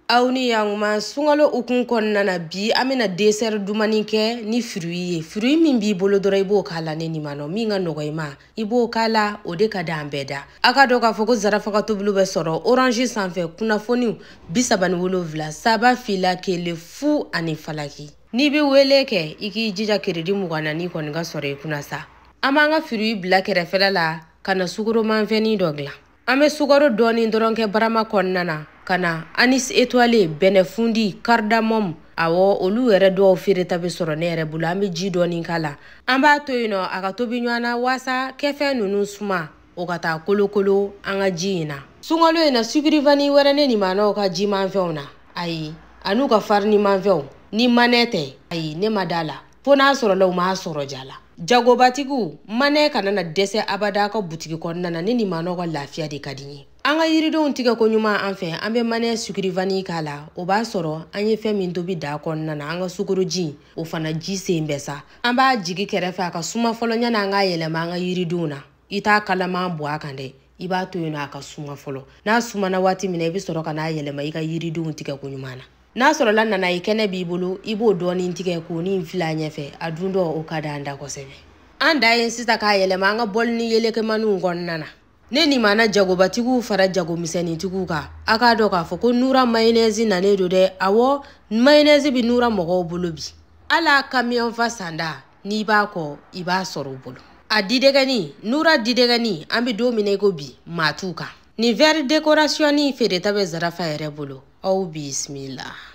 Awni yanguma sungalo ukun konnana bi amena dessert dumani ke ni fruit min bi bolo dora ibo kala ne ni mano minga nogoyma ibo kala ode ka dambeda aka do ka foko zarafa ka tobulu be soro orange sanfɛ kunafoni bisabani wolovla saba fila kele fu ani falaki ni bi wele ke iki jija keredi mugana ni koni ga soro kuna sa amanga fruit bla kɛrɛfɛla la kana sugoro manfɛni dogla ame sugaro doni doronke barama konnana kana anis étoilé benefundi cardamome awo olu yɛrɛ dɔw feere tabe sɔrɔ ne yɛrɛ bolo an bɛ ji dɔɔni kala an b'a to yen nɔ a ka tobi ɲɔgɔnna wasa kɛfɛn ninnu suma o ka taa kolokolo an ka ji in na sunkalo in na sugurifani wɛrɛ ne ni maanaw ka ji manfɛnw na ayi an'u ka farini manfɛnw ni manɛ tɛ ayi ne ma da la fo n'a sɔrɔla u m'a sɔrɔ ja la jagobatigiw manɛ kana na dɛsɛ abada ka butigi kɔnɔna na ne ni maanaw ka lafiya de ka di ye an ka yiridenw tigɛ ko ɲuman an fɛ an bɛ manɛ sugurifani k'a la o b'a sɔrɔ an ye fɛn min tobi da kɔnɔna na an ka sukoroji o fana ji sen bɛ sa an b'a jigi kɛrɛfɛ a ka suma fɔlɔ ɲana an ka yɛlɛma an ka yiridenw na i t'a kalaman bɔ a kan dɛ i b'a to yen nɔ a ka suma fɔlɔ n'a sumana waati min na i bɛ sɔrɔ ka n'a yɛlɛma i ka yiridenw tigɛ ko ɲuman na n'a sɔrɔla nana i kɛnɛ b'i bolo i b'o dɔɔni tigɛ k'o ni fila ɲɛfɛ a dun dɔ o ka d'an da kosɛbɛ an da yen sisan k'a yɛlɛma an ka bɔli ni yelekɛmaniw kɔnɔna na ne ni mana jagobatigiw fara jagomisɛnnitigiw kan a k'a dɔn k'a fɔ ko nura mayonnaise nalen don dɛ awɔ mayonnaise bi nura mɔgɔw bolo bi ala camion fa sanda n'i b'a kɔ i b'a sɔrɔ u bolo a didɛgɛni nura didɛgɛni an bɛ don min na i ko bi maa t'u kan ni verre décoration ni feereta bɛ zarafa yɛrɛ bolo aw bisimila